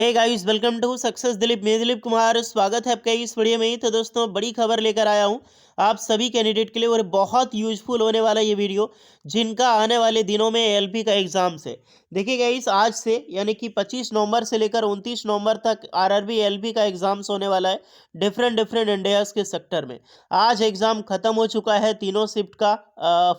Hey guys, welcome to success Dilip. मैं दिलीप कुमार, स्वागत है आपका इस वीडियो में। तो दोस्तों, बड़ी खबर लेकर आया हूँ आप सभी कैंडिडेट के लिए और बहुत यूजफुल होने वाला ये वीडियो, जिनका आने वाले दिनों में एलपी का एग्जाम्स है। देखिए गाइस, आज से यानी कि 25 नवंबर से लेकर 29 नवंबर तक आरआरबी एलपी का एग्जाम्स होने वाला है डिफरेंट डिफरेंट इंडियाज के सेक्टर में। आज एग्जाम खत्म हो चुका है तीनों शिफ्ट का,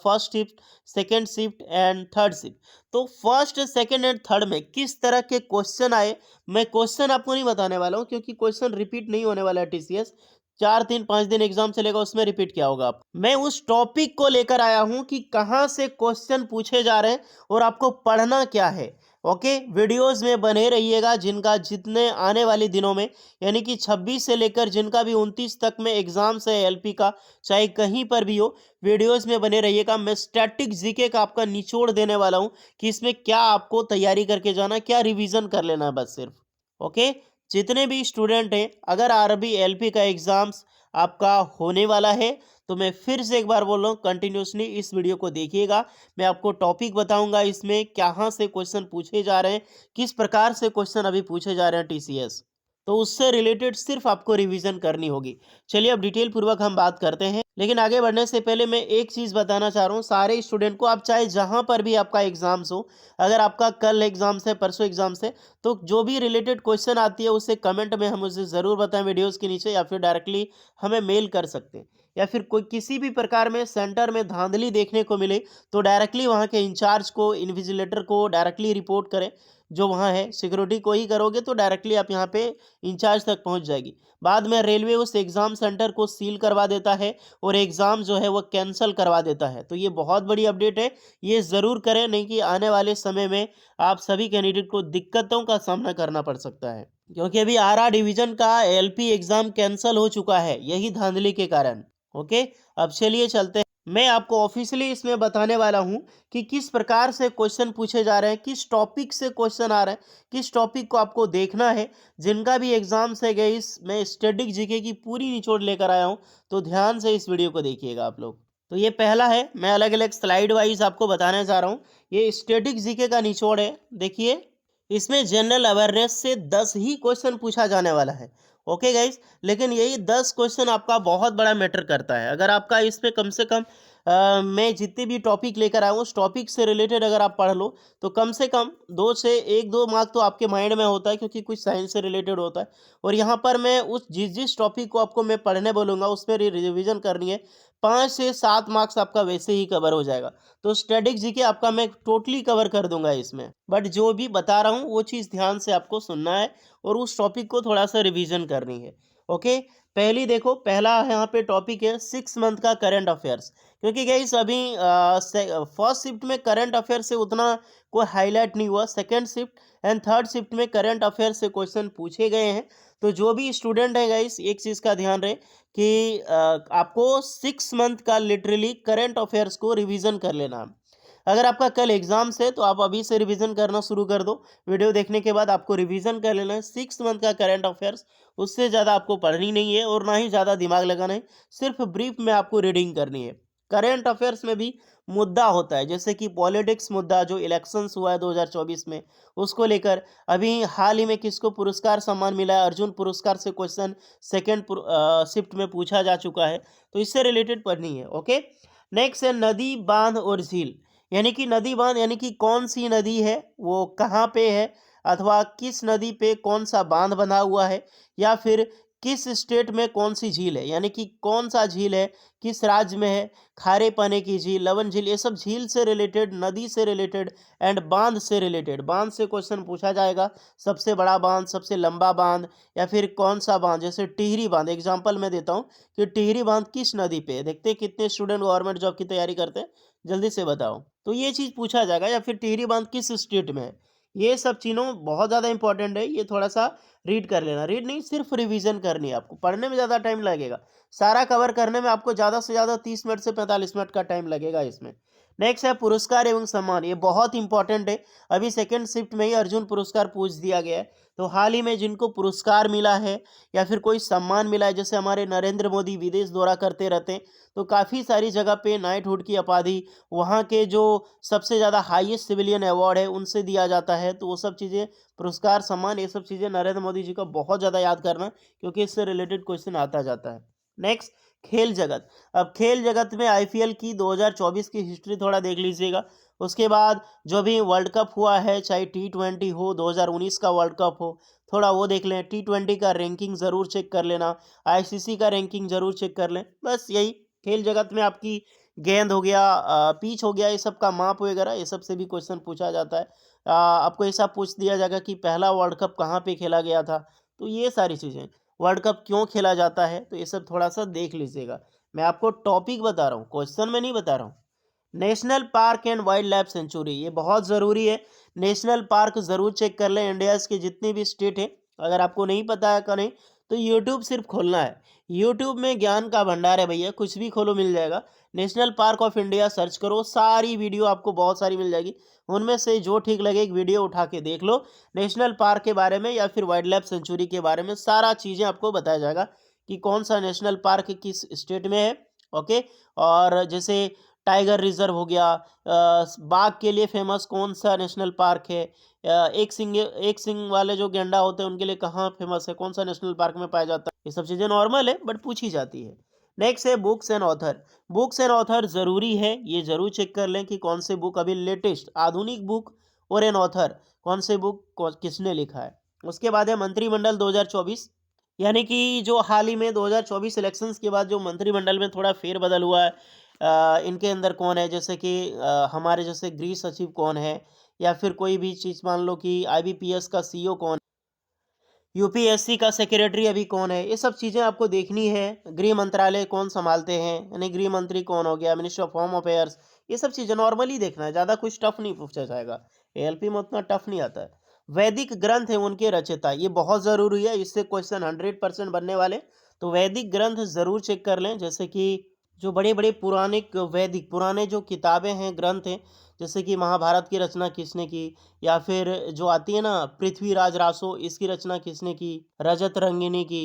first shift, second shift and third shift. तो फर्स्ट, सेकेंड एंड थर्ड में किस तरह के क्वेश्चन आए, मैं क्वेश्चन आपको नहीं बताने वाला हूँ, क्योंकि क्वेश्चन रिपीट नहीं होने वाला है। टीसीएस 4 दिन 5 दिन एग्जाम चलेगा, उसमें रिपीट क्या होगा। आप मैं उस टॉपिक को लेकर आया हूँ कि कहाँ से क्वेश्चन पूछे जा रहे हैं और आपको पढ़ना क्या है। ओके, वीडियोस में बने रहिएगा, जिनका जितने आने वाले दिनों में यानी कि 26 से लेकर जिनका भी 29 तक में एग्जाम्स है एलपी का, चाहे कहीं पर भी हो, वीडियोस में बने रहिएगा। मैं स्टैटिक जीके का आपका निचोड़ देने वाला हूँ कि इसमें क्या आपको तैयारी करके जाना, क्या रिवीजन कर लेना है बस सिर्फ। ओके, जितने भी स्टूडेंट हैं, अगर आरबी एलपी का एग्जाम्स आपका होने वाला है, तो मैं फिर से एक बार बोल रहा हूँ, कंटिन्यूसली इस वीडियो को देखिएगा। मैं आपको टॉपिक बताऊंगा, इसमें कहाँ से क्वेश्चन पूछे जा रहे हैं, किस प्रकार से क्वेश्चन अभी पूछे जा रहे हैं टीसीएस, तो उससे रिलेटेड सिर्फ आपको रिवीजन करनी होगी। चलिए अब डिटेल पूर्वक हम बात करते हैं, लेकिन आगे बढ़ने से पहले मैं एक चीज़ बताना चाह रहा हूँ सारे स्टूडेंट को। आप चाहे जहाँ पर भी आपका एग्जाम्स हो, अगर आपका कल एग्जाम्स है, परसों एग्जाम्स है, तो जो भी रिलेटेड क्वेश्चन आती है उसे कमेंट में हम उसे ज़रूर बताएं वीडियोस के नीचे, या फिर डायरेक्टली हमें मेल कर सकते हैं। या फिर कोई किसी भी प्रकार में सेंटर में धांधली देखने को मिले, तो डायरेक्टली वहाँ के इंचार्ज को, इन्विजिलेटर को डायरेक्टली रिपोर्ट करें। जो वहाँ है सिक्योरिटी को ही करोगे तो डायरेक्टली आप यहाँ पे इंचार्ज तक पहुँच जाएगी। बाद में रेलवे उस एग्ज़ाम सेंटर को सील करवा देता है और एग्ज़ाम जो है वो कैंसिल करवा देता है। तो ये बहुत बड़ी अपडेट है, ये ज़रूर करें, नहीं कि आने वाले समय में आप सभी कैंडिडेट को दिक्कतों का सामना करना पड़ सकता है। क्योंकि अभी आरआर डिवीजन का एलपी एग्जाम कैंसिल हो चुका है, यही धांधली के कारण। ओके, अब चलिए चलते हैं। मैं आपको ऑफिशियली इसमें बताने वाला हूं कि किस प्रकार से क्वेश्चन पूछे जा रहे हैं, किस टॉपिक से क्वेश्चन आ रहे हैं, किस टॉपिक को आपको देखना है। जिनका भी एग्जाम्स है गई, मैं स्टैटिक जीके की पूरी निचोड़ लेकर आया हूं, तो ध्यान से इस वीडियो को देखिएगा आप लोग। तो ये पहला है, मैं अलग अलग स्लाइड वाइज आपको बताने जा रहा हूँ। ये स्टैटिक जीके का निचोड़ है, देखिए। इसमें जनरल अवेयरनेस से 10 ही क्वेश्चन पूछा जाने वाला है। ओके गाइस, लेकिन यही 10 क्वेश्चन आपका बहुत बड़ा मैटर करता है। अगर आपका इसमें कम से कम मैं जितने भी टॉपिक लेकर आया हूँ, उस टॉपिक से रिलेटेड अगर आप पढ़ लो, तो कम से कम 2 से 1-2 मार्क तो आपके माइंड में होता है, क्योंकि कुछ साइंस से रिलेटेड होता है। और यहाँ पर मैं उस जिस जिस टॉपिक को आपको मैं पढ़ने बोलूँगा, उसमें रिविजन करनी है, 5 से 7 मार्क्स आपका वैसे ही कवर हो जाएगा। तो स्टैटिक जीके आपका मैं टोटली कवर कर दूंगा इसमें, बट जो भी बता रहा हूँ वो चीज़ ध्यान से आपको सुनना है और उस टॉपिक को थोड़ा सा रिवीजन करनी है। ओके, पहली देखो, पहला यहाँ पे टॉपिक है 6 मंथ का करंट अफेयर्स। क्योंकि गाइस अभी फर्स्ट शिफ्ट में करंट अफेयर से उतना कोई हाईलाइट नहीं हुआ, second shift and third shift में करंट अफेयर से क्वेश्चन पूछे गए हैं। तो जो भी स्टूडेंट है गाइस, एक चीज़ का ध्यान रहे कि आपको 6 मंथ का लिटरली करंट अफेयर्स को रिवीजन कर लेना। अगर आपका कल एग्जाम्स है तो आप अभी से रिवीजन करना शुरू कर दो। वीडियो देखने के बाद आपको रिवीजन कर लेना है 6 मंथ का करंट अफेयर्स। उससे ज़्यादा आपको पढ़नी नहीं है और ना ही ज़्यादा दिमाग लगाना है, सिर्फ ब्रीफ में आपको रीडिंग करनी है। करंट अफेयर्स में भी मुद्दा होता है, जैसे कि पॉलिटिक्स मुद्दा, जो इलेक्शंस हुआ है 2024 में, उसको लेकर। अभी हाल ही में किसको पुरस्कार सम्मान मिला है, अर्जुन पुरस्कार से क्वेश्चन सेकेंड शिफ्ट में पूछा जा चुका है, तो इससे रिलेटेड पढ़नी है। ओके, नेक्स्ट है नदी, बांध और झील। यानी कि नदी बांध यानी कि कौन सी नदी है, वो कहाँ पे है, अथवा किस नदी पे कौन सा बांध बना हुआ है, या फिर किस स्टेट में कौन सी झील है, यानी कि कौन सा झील है, किस राज्य में है, खारे पानी की झील, लवन झील, ये सब झील से रिलेटेड, नदी से रिलेटेड एंड बांध से रिलेटेड। बांध से क्वेश्चन पूछा जाएगा, सबसे बड़ा बांध, सबसे लंबा बांध, या फिर कौन सा बांध, जैसे टिहरी बांध एग्जाम्पल मैं देता हूँ कि टिहरी बांध किस नदी पे है। देखते हैं कितने स्टूडेंट गवर्नमेंट जॉब की तैयारी करते हैं, जल्दी से बताओ। तो ये चीज़ पूछा जाएगा, या फिर टिहरी बांध किस स्टेट में है। ये सब चीज़ों बहुत ज़्यादा इंपॉर्टेंट है, ये थोड़ा सा रीड कर लेना। रीड नहीं, सिर्फ रिवीजन करनी है आपको, पढ़ने में ज़्यादा टाइम लगेगा। सारा कवर करने में आपको ज़्यादा से ज़्यादा 30 मिनट से 45 मिनट का टाइम लगेगा इसमें। नेक्स्ट है पुरस्कार एवं सम्मान, ये बहुत इंपॉर्टेंट है। अभी सेकंड शिफ्ट में ही अर्जुन पुरस्कार पूछ दिया गया है। तो हाल ही में जिनको पुरस्कार मिला है या फिर कोई सम्मान मिला है, जैसे हमारे नरेंद्र मोदी विदेश दौरा करते रहते हैं, तो काफ़ी सारी जगह पे नाइटहुड की उपाधि, वहाँ के जो सबसे ज़्यादा हाईएस्ट सिविलियन अवार्ड है उनसे दिया जाता है। तो वो सब चीज़ें, पुरस्कार सम्मान, ये सब चीज़ें नरेंद्र मोदी जी का बहुत ज़्यादा याद करना, क्योंकि इससे रिलेटेड क्वेश्चन आता जाता है। नेक्स्ट, खेल जगत। अब खेल जगत में आईपीएल की 2024 की हिस्ट्री थोड़ा देख लीजिएगा। उसके बाद जो भी वर्ल्ड कप हुआ है, चाहे T20 हो, 2019 का वर्ल्ड कप हो, थोड़ा वो देख लें। T20 का रैंकिंग ज़रूर चेक कर लेना, आईसीसी का रैंकिंग ज़रूर चेक कर लें। बस यही, खेल जगत में आपकी गेंद हो गया, पिच हो गया, ये सब का माप वगैरह, ये सब से भी क्वेश्चन पूछा जाता है। आपको ऐसा पूछ दिया जाएगा कि पहला वर्ल्ड कप कहाँ पे खेला गया था। तो ये सारी चीज़ें, वर्ल्ड कप क्यों खेला जाता है, तो ये सब थोड़ा-सा देख लीजिएगा। मैं आपको टॉपिक बता रहा हूँ, क्वेश्चन में नहीं बता रहा हूँ। National park and wild life sanctuary, ये बहुत ज़रूरी है। नेशनल पार्क ज़रूर चेक कर लें, इंडिया के जितने भी स्टेट हैं। अगर आपको नहीं पता है करें, तो यूट्यूब सिर्फ खोलना है। यूट्यूब में ज्ञान का भंडार है भैया, कुछ भी खोलो मिल जाएगा। National park of India search करो, सारी वीडियो आपको बहुत सारी मिल जाएगी। उनमें से जो ठीक लगे एक वीडियो उठा के देख लो, नेशनल पार्क के बारे में या फिर वाइल्ड लाइफ सेंचुरी के बारे में सारा चीज़ें आपको बताया जाएगा कि कौन सा नेशनल पार्क किस स्टेट में है। ओके। और जैसे टाइगर रिजर्व हो गया, बाघ के लिए फेमस कौन सा नेशनल पार्क है, एक सिंग वाले जो गैंडा होते हैं उनके लिए कहाँ फेमस है, कौन सा नेशनल पार्क में पाया जाता है। ये सब चीज़ें नॉर्मल है बट पूछी जाती है। नेक्स्ट है books and author. Books and author ज़रूरी है, ये ज़रूर चेक कर लें कि कौन से बुक अभी लेटेस्ट आधुनिक बुक और एन ऑथर कौन से बुक किसने लिखा है। उसके बाद है मंत्रिमंडल 2024, यानी कि जो हाल ही में 2024 इलेक्शंस के बाद जो मंत्रिमंडल में थोड़ा फेरबदल हुआ है, इनके अंदर कौन है, जैसे कि हमारे जैसे गृह सचिव कौन है, या फिर कोई भी चीज़ मान लो कि आईबीपीएस का सीईओ कौन, यूपीएससी का सेक्रेटरी अभी कौन है, ये सब चीज़ें आपको देखनी है। गृह मंत्रालय कौन संभालते हैं, यानी गृह मंत्री कौन हो गया, मिनिस्टर ऑफ होम अफेयर्स, ये सब चीज़ें नॉर्मली देखना है, ज़्यादा कुछ टफ नहीं पूछा जाएगा। एएलपी में उतना टफ नहीं आता है। वैदिक ग्रंथ है उनके रचयिता, ये बहुत ज़रूरी है, इससे क्वेश्चन 100% बनने वाले। तो वैदिक ग्रंथ ज़रूर चेक कर लें, जैसे कि जो बड़े बड़े पुरानिक वैदिक पुराने जो किताबें हैं, ग्रंथ हैं, जैसे कि महाभारत की रचना किसने की, या फिर जो आती है ना पृथ्वीराज रासो, इसकी रचना किसने की, रजत रंगिनी की,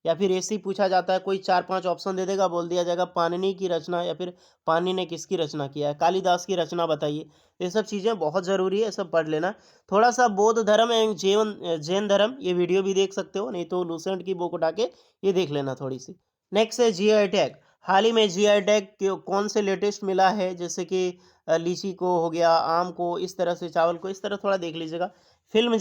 या फिर ऐसे ही पूछा जाता है, कोई 4-5 ऑप्शन दे देगा, बोल दिया जाएगा पाणिनि की रचना, या फिर पाणिनि ने किसकी रचना किया है, कालिदास की रचना बताइए। ये सब चीज़ें बहुत ज़रूरी है, सब पढ़ लेना। थोड़ा सा बौद्ध धर्म एवं जैन धर्म, ये वीडियो भी देख सकते हो, नहीं तो लूसेंट की बुक उठा के ये देख लेना थोड़ी सी। नेक्स्ट है जीआई टैग। हाल ही में जीआई टैग कौन से लेटेस्ट मिला है, जैसे कि लीची को हो गया, आम को, इस तरह से चावल को, इस तरह थोड़ा देख लीजिएगा। फिल्म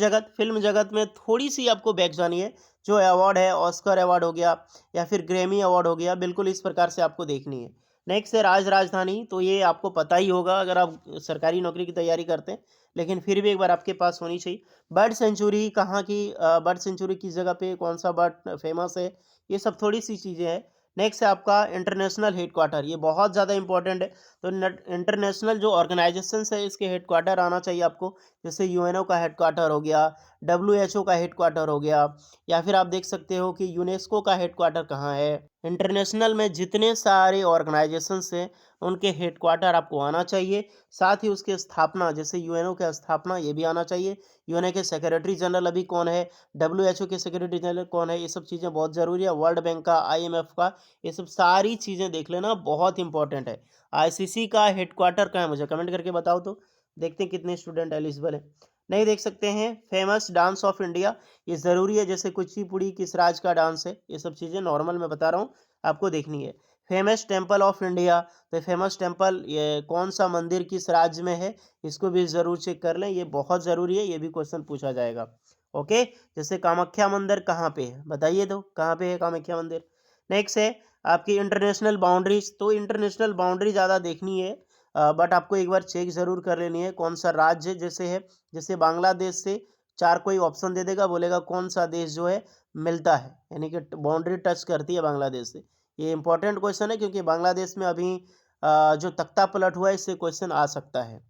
जगत में थोड़ी सी आपको बैक जानी है। जो अवार्ड है, ऑस्कर अवार्ड हो गया या फिर ग्रैमी अवार्ड हो गया, बिल्कुल इस प्रकार से आपको देखनी है। नेक्स्ट है राजधानी, तो ये आपको पता ही होगा अगर आप सरकारी नौकरी की तैयारी करते हैं, लेकिन फिर भी एक बार आपके पास होनी चाहिए। बर्ड सेंचुरी कहाँ की, बर्ड सेंचुरी किस जगह पे कौन सा बर्ड फेमस है, ये सब थोड़ी सी चीज़ें हैं। नेक्स्ट है आपका इंटरनेशनल हेडक्वार्टर, ये बहुत ज़्यादा इंपॉर्टेंट है। तो इंटरनेशनल जो ऑर्गेनाइजेशंस है, इसके हेडक्वार्टर आना चाहिए आपको। जैसे यूएनओ का हेडक्वार्टर हो गया, डब्ल्यूएचओ का हेडक्वार्टर हो गया, या फिर आप देख सकते हो कि यूनेस्को का हेडक्वार्टर कहाँ है। इंटरनेशनल में जितने सारे ऑर्गेनाइजेशंस हैं, उनके हेडक्वार्टर आपको आना चाहिए। साथ ही उसकी स्थापना, जैसे यूएनओ की स्थापना, ये भी आना चाहिए। यूएनओ के सेक्रेटरी जनरल अभी कौन है, डब्ल्यूएचओ के सेक्रेटरी जनरल कौन है, ये सब चीज़ें बहुत ज़रूरी है। वर्ल्ड बैंक का, आईएमएफ का, ये सब सारी चीज़ें देख लेना, बहुत इंपॉर्टेंट है। आईसीसी का हेडक्वार्टर कहाँ है, मुझे कमेंट करके बताओ तो देखते हैं कितने स्टूडेंट एलिजिबल हैं। नहीं देख सकते हैं, फेमस डांस ऑफ इंडिया, ये ज़रूरी है। जैसे कुचिपुड़ी किस राज्य का डांस है, ये सब चीज़ें नॉर्मल मैं बता रहा हूँ, आपको देखनी है। फेमस टेम्पल ऑफ इंडिया, तो फेमस टेम्पल ये कौन सा मंदिर किस राज्य में है, इसको भी ज़रूर चेक कर लें, ये बहुत ज़रूरी है, ये भी क्वेश्चन पूछा जाएगा। ओके। जैसे कामाख्या मंदिर कहाँ पे है, बताइए तो कहाँ पे है कामाख्या मंदिर। नेक्स्ट है आपकी इंटरनेशनल बाउंड्रीज, तो इंटरनेशनल बाउंड्री ज़्यादा देखनी है, बट आपको एक बार चेक ज़रूर कर लेनी है कौन सा राज्य जैसे है। जैसे बांग्लादेश से 4 कोई ऑप्शन दे देगा, बोलेगा कौन सा देश जो है मिलता है, यानी कि बाउंड्री टच करती है बांग्लादेश से। ये इंपॉर्टेंट क्वेश्चन है, क्योंकि बांग्लादेश में अभी जो तख्ता पलट हुआ है, इससे क्वेश्चन आ सकता है।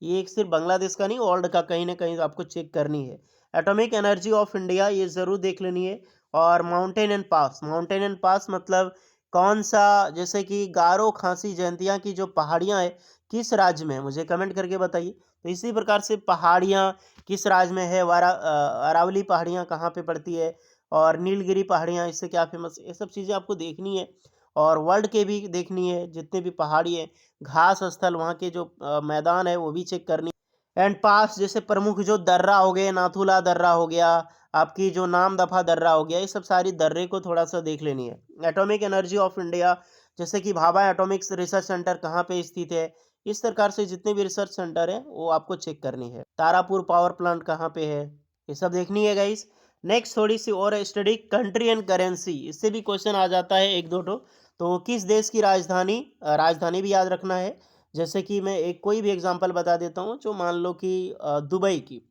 ये एक सिर्फ बांग्लादेश का नहीं, वर्ल्ड का कहीं ना कहीं आपको चेक करनी है। एटॉमिक एनर्जी ऑफ इंडिया, ये ज़रूर देख लेनी है। और mountain and pass, mountain and pass मतलब कौन सा, जैसे कि गारो खासी जयंतिया की जो पहाड़ियाँ है किस राज्य में है, मुझे कमेंट करके बताइए। तो इसी प्रकार से पहाड़ियाँ किस राज्य में है, अरावली पहाड़ियाँ कहाँ पे पड़ती है, और नीलगिरी पहाड़ियाँ इससे क्या फेमस है, ये सब चीज़ें आपको देखनी है। और वर्ल्ड के भी देखनी है, जितने भी पहाड़ी है, घास स्थल वहाँ के जो मैदान है वो भी चेक करनी। एंड पास जैसे प्रमुख जो दर्रा हो गए, नाथुला दर्रा हो गया, आपकी जो नाम दफा दर्रा हो गया, ये सब सारी दर्रे को थोड़ा सा देख लेनी है। एटॉमिक एनर्जी ऑफ इंडिया, जैसे कि भाभा एटॉमिक रिसर्च सेंटर कहाँ पे स्थित है, इस प्रकार से जितने भी रिसर्च सेंटर है वो आपको चेक करनी है। तारापुर पावर प्लांट कहाँ पे है, ये सब देखनी है गाइस। नेक्स्ट थोड़ी सी और स्टडी, कंट्री एंड करेंसी, इससे भी क्वेश्चन आ जाता है एक दो ठो। तो किस देश की राजधानी, राजधानी भी याद रखना है। जैसे कि मैं एक कोई भी एग्जांपल बता देता हूँ, जो मान लो कि दुबई की,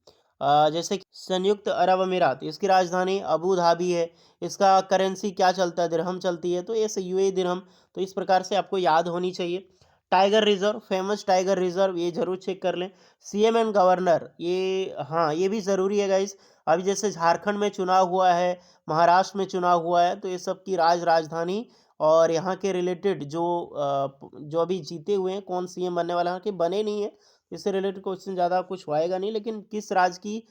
जैसे कि संयुक्त अरब अमीरात, इसकी राजधानी अबू धाबी है। इसका करेंसी क्या चलता है, दिरहम चलती है, तो ये यूएई दिरहम। तो इस प्रकार से आपको याद होनी चाहिए। Tiger reserve, famous tiger reserve, ये जरूर चेक कर लें। सीएम एंड गवर्नर, ये हाँ ये भी ज़रूरी है गाइस। अभी जैसे झारखंड में चुनाव हुआ है, महाराष्ट्र में चुनाव हुआ है, तो ये सब की राजधानी और यहाँ के रिलेटेड जो अभी जीते हुए हैं, कौन सीएम बनने वाला है, कि बने नहीं है, इससे रिलेटेड क्वेश्चन ज़्यादा कुछ होएगा नहीं, लेकिन किस राज्य की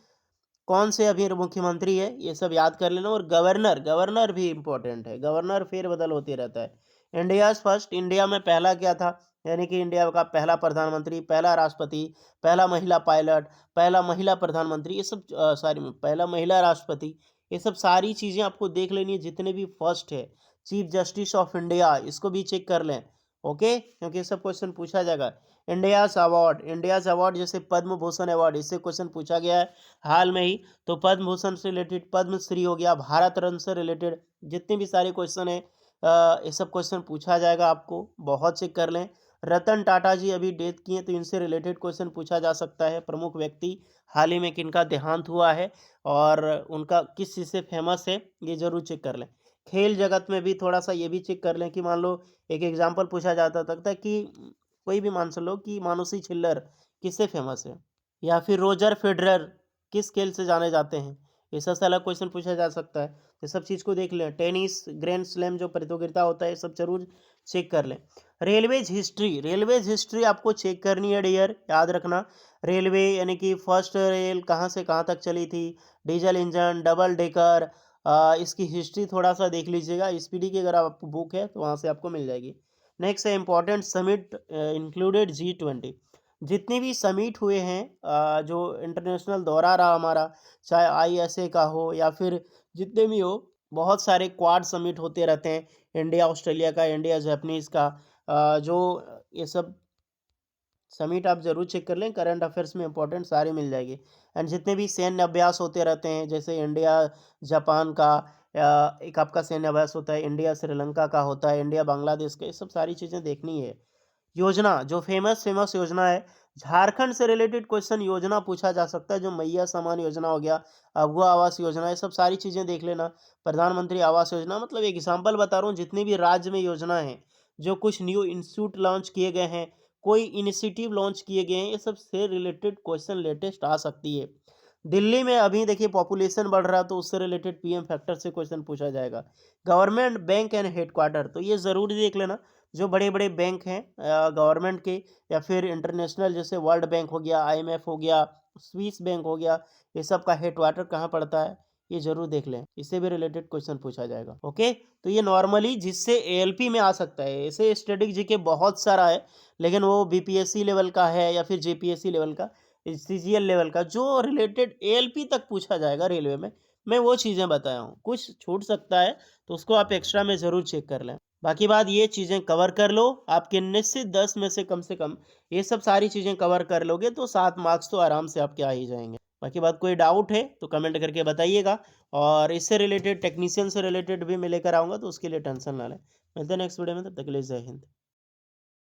कौन से अभी मुख्यमंत्री है, ये सब याद कर लेना। और गवर्नर, गवर्नर भी इम्पोर्टेंट है, गवर्नर फेरबदल होते रहता है। इंडियाज फर्स्ट, इंडिया में पहला क्या था, यानी कि इंडिया का पहला प्रधानमंत्री, पहला राष्ट्रपति, पहला महिला पायलट, पहला महिला प्रधानमंत्री, ये सब सॉरी पहला महिला राष्ट्रपति, ये सब सारी चीज़ें आपको देख लेनी है, जितने भी फर्स्ट है। चीफ जस्टिस ऑफ इंडिया, इसको भी चेक कर लें, ओके, क्योंकि ये सब क्वेश्चन पूछा जाएगा। इंडियाज अवार्ड, इंडियाज अवार्ड जैसे पद्म भूषण अवार्ड, इससे क्वेश्चन पूछा गया है हाल में ही। तो पद्म भूषण से रिलेटेड पद्मश्री हो गया, भारत रत्न से रिलेटेड जितने भी सारे क्वेश्चन है, ये सब क्वेश्चन पूछा जाएगा आपको, बहुत चेक कर लें। रतन टाटा जी अभी डेथ किए, तो इनसे रिलेटेड क्वेश्चन पूछा जा सकता है। प्रमुख व्यक्ति, हाल ही में किनका देहांत हुआ है और उनका किस चीज़ से फेमस है, ये जरूर चेक कर लें। खेल जगत में भी थोड़ा सा ये भी चेक कर लें कि मान लो एक एग्जाम्पल पूछा जाता सकता है कि कोई भी मान लो कि मानुषी छिल्लर किससे फेमस है, या फिर रोजर फेडरर किस खेल से जाने जाते हैं, ऐसा सारा क्वेश्चन पूछा जा सकता है। ये सब चीज़ को देख लें। टेनिस ग्रैंड स्लैम जो प्रतियोगिता होता है, सब जरूर चेक कर लें। रेलवेज हिस्ट्री, रेलवेज हिस्ट्री आपको चेक करनी है डियर, याद रखना। रेलवे यानी कि फर्स्ट रेल कहाँ से कहाँ तक चली थी, डीजल इंजन, डबल डेकर, इसकी हिस्ट्री थोड़ा सा देख लीजिएगा। स्पीडी की अगर आपको बुक है तो वहाँ से आपको मिल जाएगी। नेक्स्ट है इंपॉर्टेंट समिट इंक्लूडेड G20, जितने भी समिट हुए हैं, जो इंटरनेशनल दौरा रहा हमारा, चाहे ISA का हो या फिर जितने भी हो, बहुत सारे क्वाड समिट होते रहते हैं, इंडिया ऑस्ट्रेलिया का, इंडिया जापानीज़ का, जो ये सब समिट आप जरूर चेक कर लें। करंट अफेयर्स में इंपॉर्टेंट सारे मिल जाएगी। एंड जितने भी सैन्य अभ्यास होते रहते हैं, जैसे इंडिया जापान का, एक आपका सैन्य अभ्यास होता है, इंडिया श्रीलंका का होता है, इंडिया बांग्लादेश का, ये सब सारी चीज़ें देखनी है। योजना, जो फेमस फेमस योजना है, झारखंड से रिलेटेड क्वेश्चन योजना पूछा जा सकता है, जो मैया समान योजना हो गया, अगुआ आवास योजना, ये सब सारी चीज़ें देख लेना। प्रधानमंत्री आवास योजना, मतलब एग्जाम्पल बता रहा हूँ, जितने भी राज्य में योजना है, जो कुछ न्यू इंस्टीट्यूट लॉन्च किए गए हैं, कोई इनिशिएटिव लॉन्च किए गए हैं, ये सब से रिलेटेड क्वेश्चन लेटेस्ट आ सकती है। दिल्ली में अभी देखिए पॉपुलेशन बढ़ रहा है, तो उससे रिलेटेड PM फैक्टर से क्वेश्चन पूछा जाएगा। गवर्नमेंट बैंक एंड हेडक्वार्टर, तो ये ज़रूर देख लेना। जो बड़े बड़े बैंक हैं गवर्नमेंट के, या फिर इंटरनेशनल, जैसे वर्ल्ड बैंक हो गया, IMF हो गया, स्विस बैंक हो गया, ये सब का हेडक्वार्टर कहाँ पड़ता है, ये जरूर देख लें, इससे भी रिलेटेड क्वेश्चन पूछा जाएगा। ओके, तो ये नॉर्मली जिससे ALP में आ सकता है, ऐसे स्टैटिक जीके बहुत सारा है, लेकिन वो BPSC लेवल का है या फिर JPSC लेवल का, CGL लेवल का, जो रिलेटेड ALP तक पूछा जाएगा रेलवे में, मैं वो चीज़ें बताया हूँ। कुछ छूट सकता है तो उसको आप एक्स्ट्रा में ज़रूर चेक कर लें। बाकी बात ये चीज़ें कवर कर लो, आपके निश्चित 10 में से कम ये सब सारी चीज़ें कवर कर लोगे तो 7 मार्क्स तो आराम से आपके आ ही जाएंगे। बाकी बात कोई डाउट है तो कमेंट करके बताइएगा, और इससे रिलेटेड टेक्नीशियन से रिलेटेड भी मैं लेकर आऊँगा, तो उसके लिए टेंशन ना लें। मिलते हैं नेक्स्ट वीडियो में, तब तक के लिए जय हिंद।